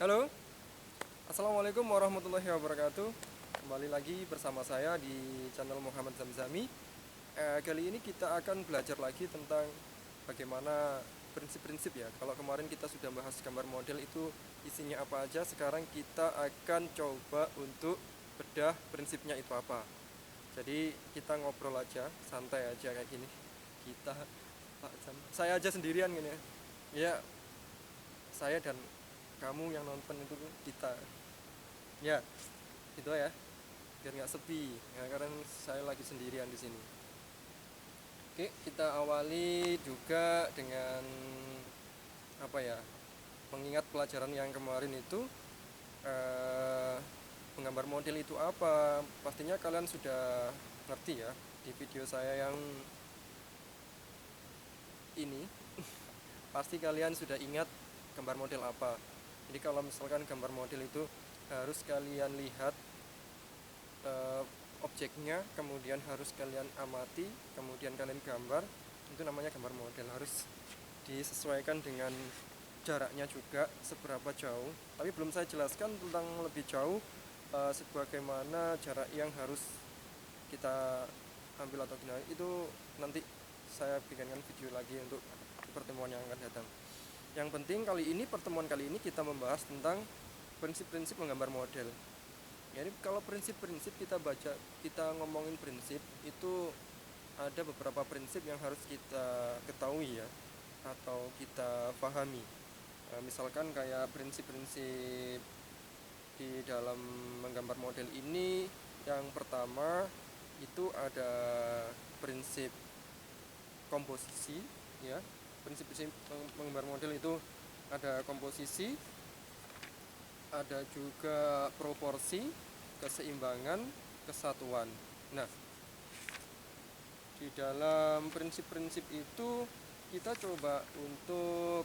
Halo, Assalamualaikum warahmatullahi wabarakatuh. Kembali lagi bersama saya di channel Muhammad Zamzami. Kali ini kita akan belajar lagi tentang bagaimana prinsip-prinsip ya. Kalau kemarin kita sudah bahas gambar model itu isinya apa aja, sekarang kita akan coba untuk bedah prinsipnya itu apa. Jadi kita ngobrol aja, santai aja kayak gini. Kita saya aja sendirian gini ya. Ya, saya dan kamu yang nonton itu kita. Ya, gitu ya, biar nggak sepi ya, karena saya lagi sendirian di sini. Oke, kita awali juga dengan apa ya, mengingat pelajaran yang kemarin itu, eh, menggambar model itu apa. Pastinya kalian sudah ngerti ya di video saya yang ini. Pasti kalian sudah ingat gambar model apa. Jadi kalau misalkan gambar model itu harus kalian lihat eh, objeknya, kemudian harus kalian amati, kemudian kalian gambar. Itu namanya gambar model. Harus disesuaikan dengan jaraknya juga, seberapa jauh. Tapi belum saya jelaskan tentang lebih jauh, sebagaimana jarak yang harus kita ambil atau tidak. Itu nanti saya bikinkan video lagi untuk pertemuan yang akan datang. Yang penting pertemuan kali ini kita membahas tentang prinsip-prinsip menggambar model. Jadi kalau prinsip-prinsip kita ngomongin prinsip itu ada beberapa prinsip yang harus kita ketahui ya, atau kita pahami. Misalkan kayak prinsip-prinsip di dalam menggambar model ini, yang pertama itu ada prinsip komposisi ya. Prinsip-prinsip menggambar model itu ada komposisi, ada juga proporsi, keseimbangan, kesatuan. Nah, di dalam prinsip-prinsip itu kita coba untuk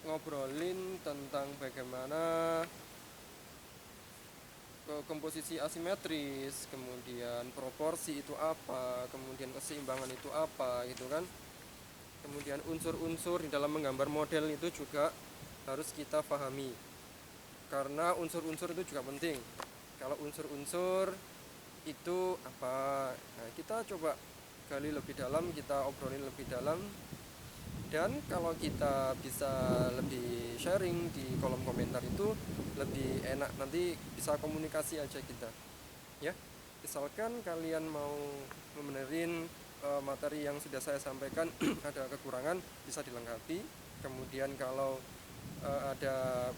ngobrolin tentang bagaimana komposisi asimetris, kemudian proporsi itu apa, kemudian keseimbangan itu apa gitu kan. Kemudian unsur-unsur di dalam menggambar model itu juga harus kita pahami, karena unsur-unsur itu juga penting. Kalau unsur-unsur itu apa, nah, kita coba gali lebih dalam, kita obrolin lebih dalam. Dan kalau kita bisa lebih sharing di kolom komentar itu lebih enak, nanti bisa komunikasi aja kita ya. Misalkan kalian mau membenerin materi yang sudah saya sampaikan, ada kekurangan bisa dilengkapi. Kemudian kalau ada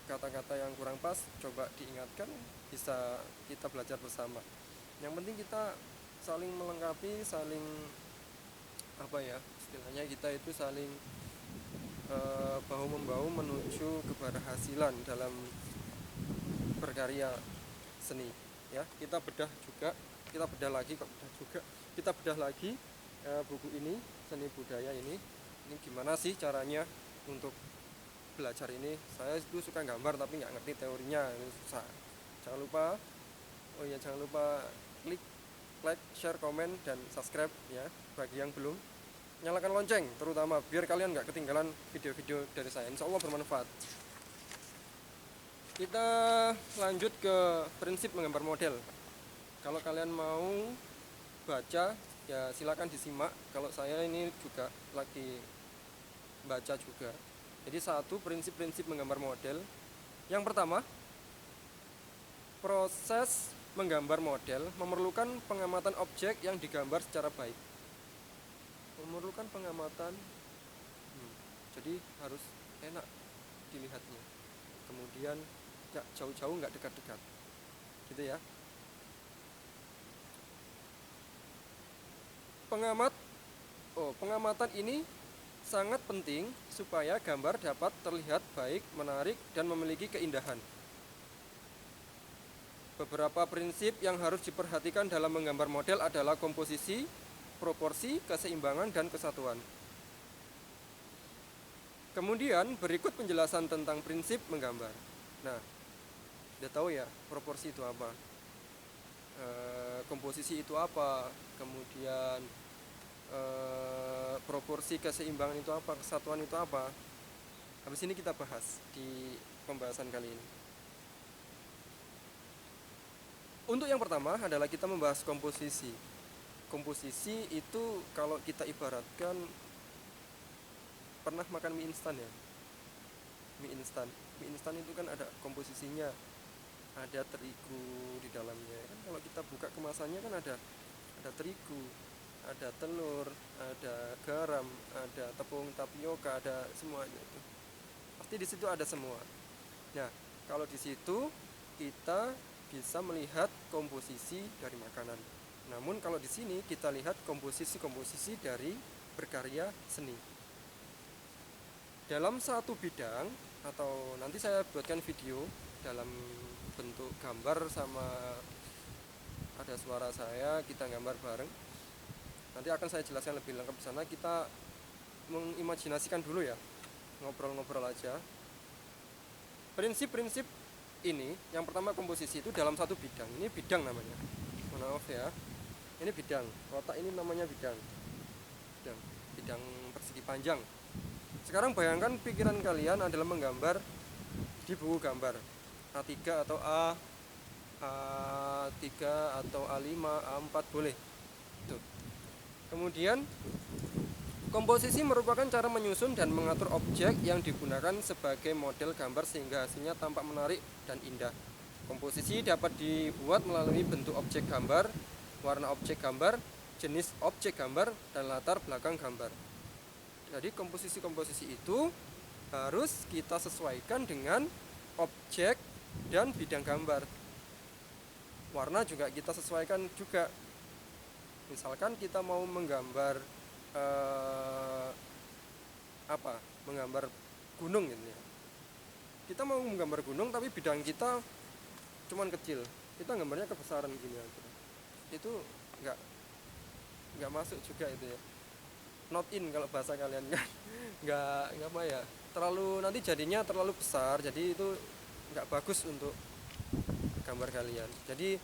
kata-kata yang kurang pas, coba diingatkan, bisa kita belajar bersama. Yang penting kita saling melengkapi, saling apa ya istilahnya, kita itu saling bahu membahu menuju keberhasilan dalam berkarya seni ya. Kita bedah lagi buku ini, seni budaya ini gimana sih caranya untuk belajar ini. Saya itu suka gambar tapi nggak ngerti teorinya, ini susah. Jangan lupa klik like, share, komen, dan subscribe ya. Bagi yang belum, nyalakan lonceng terutama, biar kalian nggak ketinggalan video-video dari saya. Insya Allah bermanfaat. Kita lanjut ke prinsip menggambar model. Kalau kalian mau baca ya silakan disimak. Kalau saya ini juga lagi baca juga. Jadi satu, prinsip-prinsip menggambar model. Yang pertama, proses menggambar model memerlukan pengamatan objek yang digambar secara baik. Memerlukan pengamatan, jadi harus enak dilihatnya. Kemudian nggak jauh-jauh, nggak dekat-dekat, gitu ya. Pengamatan ini sangat penting supaya gambar dapat terlihat baik, menarik, dan memiliki keindahan. Beberapa prinsip yang harus diperhatikan dalam menggambar model adalah komposisi, proporsi, keseimbangan, dan kesatuan. Kemudian berikut penjelasan tentang prinsip menggambar. Nah, udah tahu ya proporsi itu apa, komposisi itu apa, kemudian proporsi, keseimbangan itu apa, kesatuan itu apa. Habis ini kita bahas di pembahasan kali ini. Untuk yang pertama adalah kita membahas komposisi. Komposisi itu kalau kita ibaratkan, pernah makan mie instan ya? Mie instan. Mie instan itu kan ada komposisinya, ada terigu di dalamnya. Kan kalau kita buka kemasannya kan ada terigu, ada telur, ada garam, ada tepung tapioka, ada semuanya itu. Pasti di situ ada semua. Nah, kalau di situ kita bisa melihat komposisi dari makanan. Namun kalau di sini kita lihat komposisi-komposisi dari berkarya seni. Dalam satu bidang, atau nanti saya buatkan video dalam bentuk gambar sama ada suara saya, kita gambar bareng. Nanti akan saya jelaskan lebih lengkap di sana. Kita mengimajinasikan dulu ya, ngobrol-ngobrol aja. Prinsip-prinsip ini, yang pertama komposisi itu dalam satu bidang. Ini bidang namanya. Maaf ya. Ini bidang. Kotak ini namanya bidang. Bidang persegi panjang. Sekarang bayangkan pikiran kalian adalah menggambar di buku gambar A3 atau A3 atau A5, A4 boleh. Tuh. Kemudian komposisi merupakan cara menyusun dan mengatur objek yang digunakan sebagai model gambar sehingga hasilnya tampak menarik dan indah. Komposisi dapat dibuat melalui bentuk objek gambar, warna objek gambar, jenis objek gambar, dan latar belakang gambar. Jadi komposisi-komposisi itu harus kita sesuaikan dengan objek dan bidang gambar. Warna juga kita sesuaikan juga. Misalkan kita mau menggambar menggambar gunung gitu ya. Kita mau menggambar gunung tapi bidang kita cuman kecil, kita gambarnya kebesaran gini aja. Itu nggak masuk juga itu ya. Not in kalau bahasa kalian kan. nggak apa ya, terlalu, nanti jadinya terlalu besar, jadi itu nggak bagus untuk gambar kalian. Jadi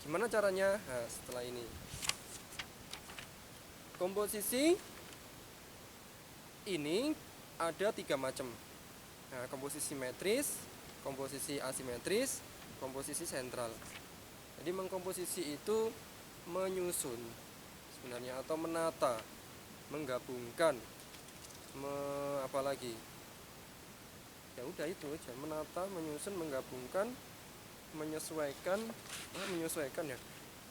gimana caranya? Nah, setelah ini komposisi ini ada 3 macam. Nah, komposisi metris, komposisi asimetris, komposisi sentral. Jadi mengkomposisi itu menyusun sebenarnya, atau menata, menggabungkan, apalagi ya udah itu aja, menata, menyusun, menggabungkan, menyesuaikan ya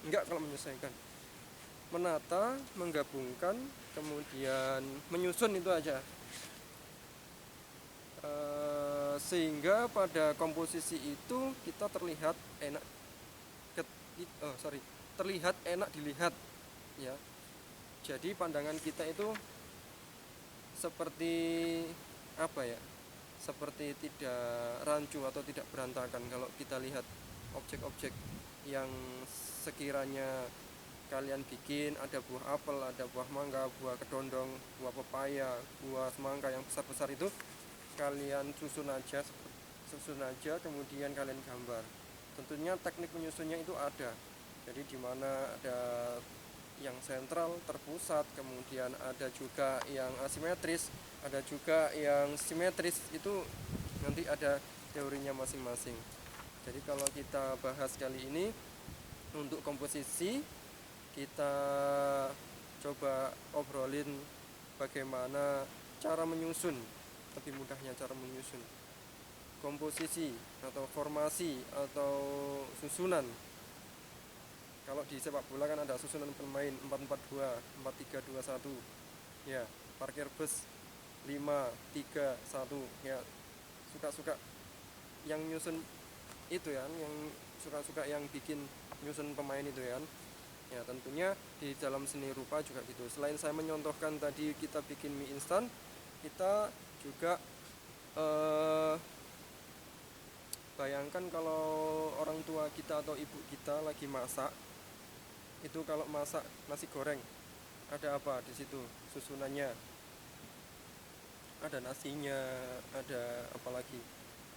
enggak, kalau menyesuaikan, menata, menggabungkan, kemudian menyusun, itu aja. Sehingga pada komposisi itu kita terlihat enak terlihat enak dilihat ya. Jadi pandangan kita itu seperti apa ya, seperti tidak rancu atau tidak berantakan kalau kita lihat objek-objek yang sekiranya kalian bikin. Ada buah apel, ada buah mangga, buah kedondong, buah pepaya, buah semangka yang besar-besar itu kalian susun aja, kemudian kalian gambar. Tentunya teknik menyusunnya itu ada. Jadi di mana ada yang sentral, terpusat, kemudian ada juga yang asimetris, ada juga yang simetris. Itu nanti ada teorinya masing-masing. Jadi kalau kita bahas kali ini untuk komposisi, kita coba obrolin bagaimana cara menyusun, lebih mudahnya cara menyusun komposisi atau formasi atau susunan. Kalau di sepak bola kan ada susunan pemain 4-4-2, 4-3-2-1 ya, parkir bus 5-3-1 ya. Suka-suka yang nyusun itu ya, yang suka-suka yang bikin nyusun pemain itu ya. Ya tentunya di dalam seni rupa juga gitu. Selain saya menyontohkan tadi kita bikin mie instan, kita juga bayangkan kalau orang tua kita atau ibu kita lagi masak, itu kalau masak nasi goreng, ada apa di situ susunannya? Ada nasinya, ada apa lagi?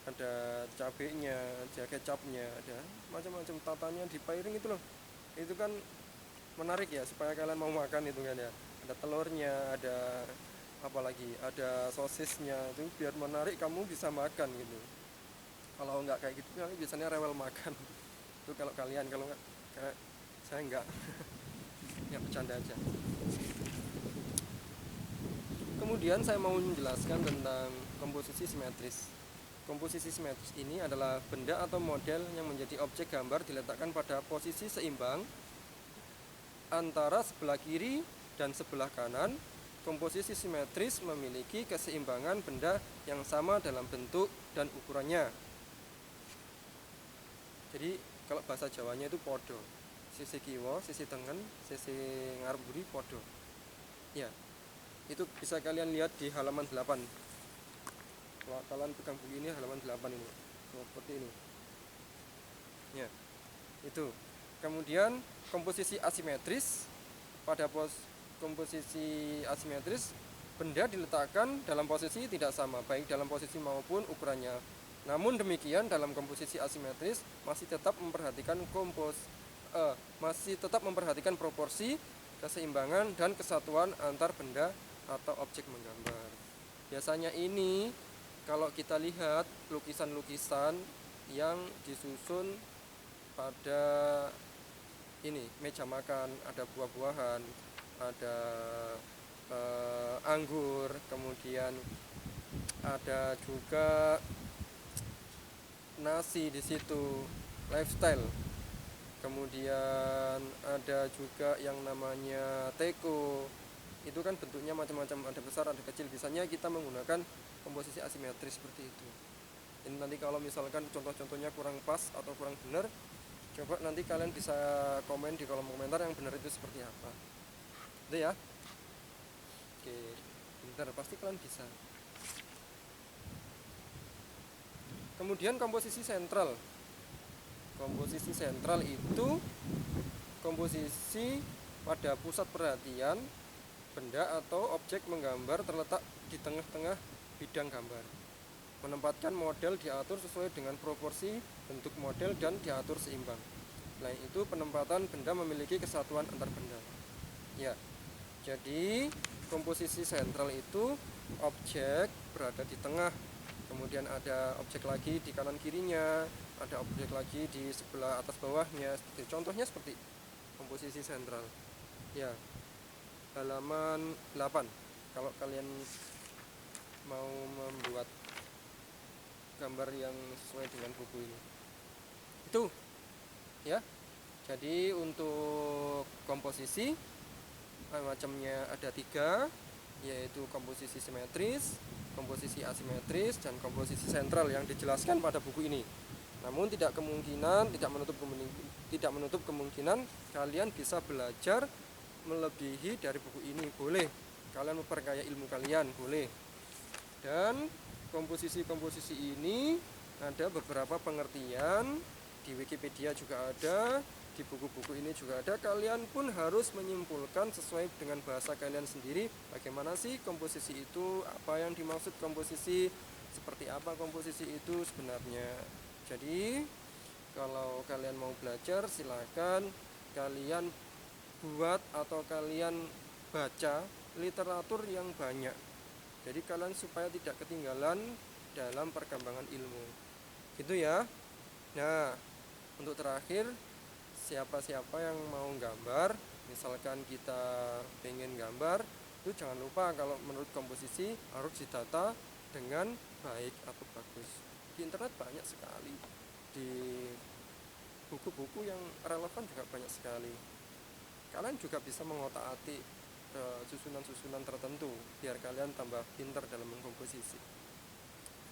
Ada cabenya, ada kecapnya, ada macam-macam tatanya di piring itu loh. Itu kan menarik ya, supaya kalian mau makan itu kan ya. Ada telurnya, ada apalagi ada sosisnya, itu biar menarik kamu bisa makan gitu. Kalau nggak kayak gitu kalian biasanya rewel makan. Itu kalau kalian, kalau nggak kayak saya nggak. Ya bercanda aja. Kemudian saya mau menjelaskan tentang komposisi simetris. Komposisi simetris ini adalah benda atau model yang menjadi objek gambar diletakkan pada posisi seimbang antara sebelah kiri dan sebelah kanan. Komposisi simetris memiliki keseimbangan benda yang sama dalam bentuk dan ukurannya. Jadi kalau bahasa Jawanya itu podo. Sisi kiwa, sisi tengen, sisi ngarep buri podo. Ya, itu bisa kalian lihat di halaman 8. Kalau kalian pegang buku ini halaman 8 ini. Seperti ini. Ya, itu. Kemudian komposisi asimetris. Pada komposisi asimetris, benda diletakkan dalam posisi tidak sama, baik dalam posisi maupun ukurannya. Namun demikian, dalam komposisi asimetris masih tetap memperhatikan proporsi, keseimbangan dan kesatuan antar benda atau objek menggambar. Biasanya ini kalau kita lihat lukisan-lukisan yang disusun pada ini meja makan, ada buah-buahan, ada anggur, kemudian ada juga nasi di situ, lifestyle. Kemudian ada juga yang namanya teko. Itu kan bentuknya macam-macam, ada besar, ada kecil. Biasanya kita menggunakan komposisi asimetris seperti itu. Ini nanti kalau misalkan contoh-contohnya kurang pas atau kurang benar, coba nanti kalian bisa komen di kolom komentar yang benar itu seperti apa. Itu ya. Oke, bentar, pasti kalian bisa. Kemudian komposisi sentral. Komposisi sentral itu komposisi pada pusat perhatian benda atau objek menggambar terletak di tengah-tengah bidang gambar. Menempatkan model diatur sesuai dengan proporsi bentuk model dan diatur seimbang. Selain itu, penempatan benda memiliki kesatuan antar benda. Ya, jadi komposisi sentral itu objek berada di tengah, kemudian ada objek lagi di kanan kirinya, ada objek lagi di sebelah atas bawahnya. Contohnya seperti komposisi sentral. Ya, halaman 8 kalau kalian mau membuat gambar yang sesuai dengan buku ini. Itu ya. Jadi untuk komposisi macamnya ada 3, yaitu komposisi simetris, komposisi asimetris, dan komposisi sentral yang dijelaskan pada buku ini. Namun tidak menutup kemungkinan kalian bisa belajar melebihi dari buku ini, boleh. Kalian memperkaya ilmu kalian, boleh. Dan komposisi-komposisi ini ada beberapa pengertian, di Wikipedia juga ada, di buku-buku ini juga ada. Kalian pun harus menyimpulkan sesuai dengan bahasa kalian sendiri, bagaimana sih komposisi itu, apa yang dimaksud komposisi, seperti apa komposisi itu sebenarnya. Jadi kalau kalian mau belajar, silakan kalian buat atau kalian baca literatur yang banyak. Jadi kalian supaya tidak ketinggalan dalam perkembangan ilmu. Gitu ya. Nah, untuk terakhir, siapa-siapa yang mau gambar, misalkan kita pengen gambar, itu jangan lupa kalau menurut komposisi harus didata dengan baik atau bagus. Di internet banyak sekali, di buku-buku yang relevan juga banyak sekali. Kalian juga bisa mengotak-atik susunan-susunan tertentu biar kalian tambah pintar dalam mengkomposisi.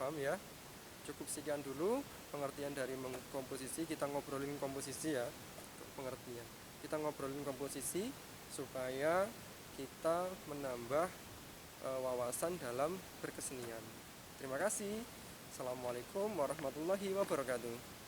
Paham ya? Cukup sekian dulu pengertian dari komposisi. Kita ngobrolin komposisi ya, pengertian. Kita ngobrolin komposisi supaya kita menambah wawasan dalam berkesenian. Terima kasih. Assalamualaikum warahmatullahi wabarakatuh.